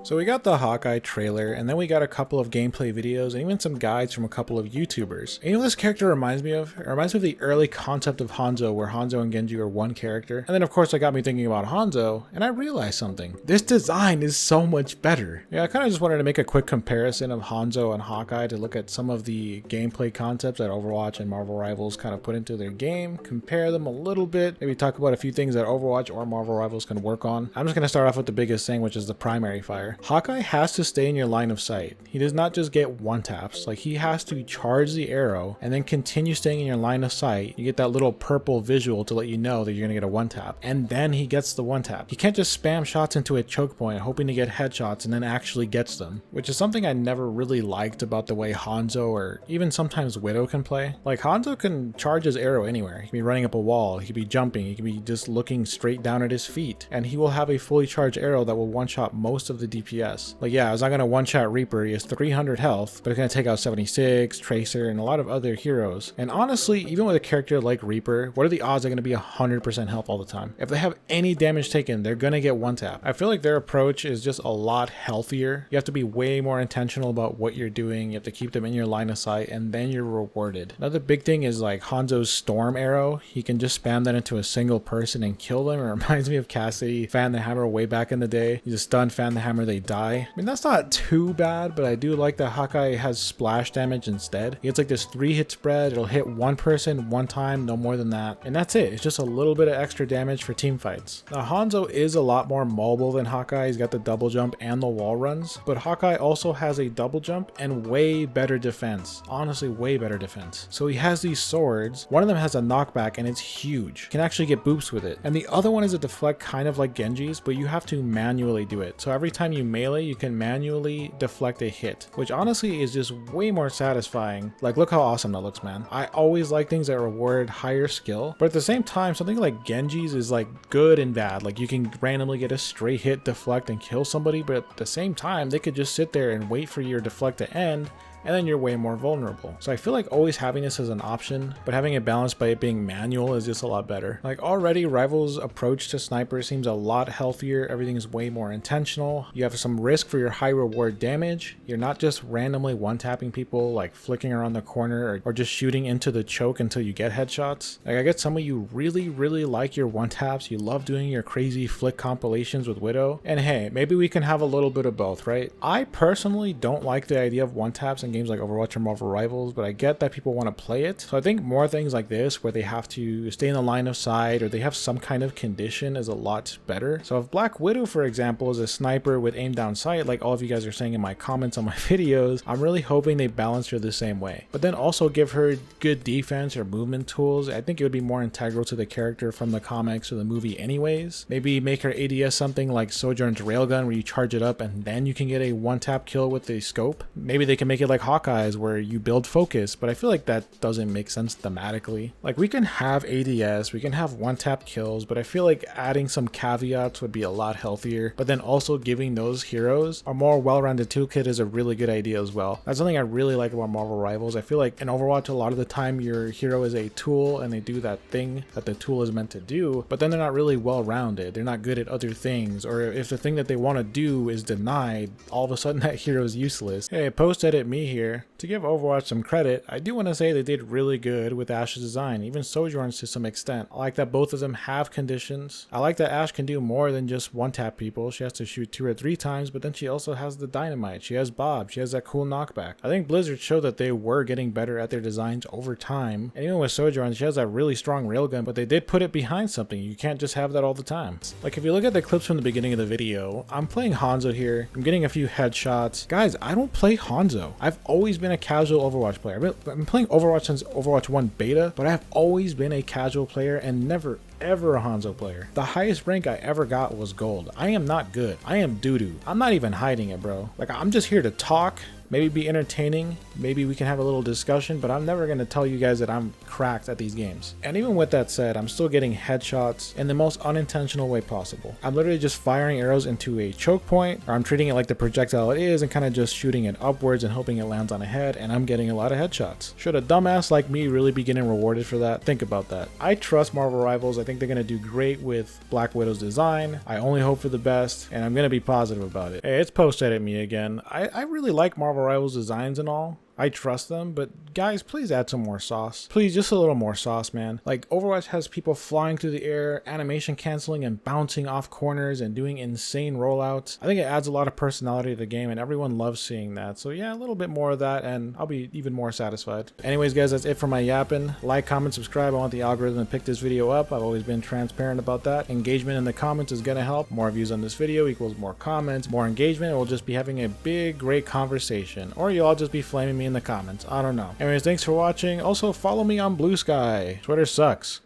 So we got the Hawkeye trailer, and then we got a couple of gameplay videos and even some guides from a couple of YouTubers. And you know what this character reminds me of? It reminds me of the early concept of Hanzo, where Hanzo and Genji are one character. And then of course it got me thinking about Hanzo, and I realized something. This design is so much better. Yeah, I kind of just wanted to make a quick comparison of Hanzo and Hawkeye to look at some of the gameplay concepts that Overwatch and Marvel Rivals kind of put into their game, compare them a little bit, maybe talk about a few things that Overwatch or Marvel Rivals can work on. I'm just going to start off with the biggest thing, which is the primary fire. Hawkeye has to stay in your line of sight. He does not just get one taps, like he has to charge the arrow and then continue staying in your line of sight. You get that little purple visual to let you know that you're gonna get a one tap, and then he gets the one tap. He can't just spam shots into a choke point hoping to get headshots and then actually gets them, which is something I never really liked about the way Hanzo or even sometimes Widow can play. Like Hanzo can charge his arrow anywhere. He can be running up a wall, he could be jumping, he can be just looking straight down at his feet, and he will have a fully charged arrow that will one-shot most of the DPS. Like yeah, it's not gonna one-shot Reaper, he has 300 health, but it's gonna take out 76, Tracer, and a lot of other heroes. And honestly, even with a character like Reaper, what are the odds they're gonna be 100% health all the time? If they have any damage taken, they're gonna get one tap. I feel like their approach is just a lot healthier. You have to be way more intentional about what you're doing. You have to keep them in your line of sight, and then you're rewarded. Another big thing is like Hanzo's Storm Arrow. He can just spam that into a single person and kill them. It reminds me of Cassidy, Fan the Hammer way back in the day. You just stun, Fan the Hammer, they die. I mean, that's not too bad, but I do like that Hawkeye has splash damage instead. He gets like this 3-hit spread. It'll hit one person one time, no more than that. And that's it. It's just a little bit of extra damage for team fights. Now, Hanzo is a lot more mobile than Hawkeye. He's got the double jump and the wall runs, but Hawkeye also has a double jump and way better defense. Honestly, way better defense. So he has these swords. One of them has a knockback and it's huge. You can actually get boops with it. And the other one is a deflect, kind of like Genji's, but you have to manually do it. So every time you melee, you can manually deflect a hit, which honestly is just way more satisfying. Like, look how awesome that looks, man. I always like things that reward higher skill, but at the same time, something like Genji's is like good and bad. Like you can randomly get a straight hit deflect and kill somebody, but at the same time, they could just sit there and wait for your deflect to end, and then you're way more vulnerable. So I feel like always having this as an option, but having it balanced by it being manual is just a lot better. Like already Rivals' approach to Sniper seems a lot healthier. Everything is way more intentional. You have some risk for your high reward damage. You're not just randomly one-tapping people, like flicking around the corner or just shooting into the choke until you get headshots. Like I get some of you really like your one-taps. You love doing your crazy flick compilations with Widow. And hey, maybe we can have a little bit of both, right? I personally don't like the idea of one-taps in games like Overwatch or Marvel Rivals, but I get that people want to play it. So I think more things like this where they have to stay in the line of sight or they have some kind of condition is a lot better. So if Black Widow, for example, is a sniper with aim down sight, like all of you guys are saying in my comments on my videos, I'm really hoping they balance her the same way. But then also give her good defense or movement tools. I think it would be more integral to the character from the comics or the movie anyways. Maybe make her ADS something like Sojourn's Railgun where you charge it up and then you can get a one-tap kill with the scope. Maybe they can make it like Hawkeyes where you build focus, but I feel like that doesn't make sense thematically. Like we can have ADS, we can have one-tap kills, but I feel like adding some caveats would be a lot healthier, but then also giving those heroes a more well-rounded toolkit is a really good idea as well. That's something I really like about Marvel Rivals. I feel like in Overwatch a lot of the time your hero is a tool and they do that thing that the tool is meant to do, but then they're not really well-rounded. They're not good at other things, or if the thing that they want to do is denied, all of a sudden that hero is useless. Hey, post-edit me here. To give Overwatch some credit, I do want to say they did really good with Ash's design, even Sojourn's to some extent. I like that both of them have conditions. I like that Ash can do more than just one-tap people. She has to shoot 2 or 3 times, but then she also has the dynamite. She has Bob. She has that cool knockback. I think Blizzard showed that they were getting better at their designs over time. And even with Sojourn, she has that really strong railgun, but they did put it behind something. You can't just have that all the time. Like if you look at the clips from the beginning of the video, I'm playing Hanzo here. I'm getting a few headshots. Guys, I don't play Hanzo. I've always been a casual Overwatch player. I've been playing Overwatch since Overwatch 1 beta, but I've always been a casual player and never ever a Hanzo player. The highest rank I ever got was gold. I am not good. I am doo-doo. I'm not even hiding it, bro. Like I'm just here to talk maybe be entertaining, maybe we can have a little discussion, but I'm never going to tell you guys that I'm cracked at these games. And even with that said, I'm still getting headshots in the most unintentional way possible. I'm literally just firing arrows into a choke point, or I'm treating it like the projectile it is and kind of just shooting it upwards and hoping it lands on a head, and I'm getting a lot of headshots. Should a dumbass like me really be getting rewarded for that? Think about that. I trust Marvel Rivals. I think they're going to do great with Black Widow's design. I only hope for the best, and I'm going to be positive about it. Hey, it's Post Edit me again. I really like Marvel Rivals designs and all. I trust them, but guys, please add some more sauce. Please, just a little more sauce, man. Like, Overwatch has people flying through the air, animation canceling and bouncing off corners and doing insane rollouts. I think it adds a lot of personality to the game, and everyone loves seeing that. So yeah, a little bit more of that, and I'll be even more satisfied. Anyways, guys, that's it for my yapping. Like, comment, subscribe. I want the algorithm to pick this video up. I've always been transparent about that. Engagement in the comments is gonna help. More views on this video equals more comments, more engagement, and we'll just be having a big, great conversation. Or you'll all just be flaming me in the comments. I don't know. Anyways, thanks for watching. Also, follow me on Blue Sky. Twitter sucks.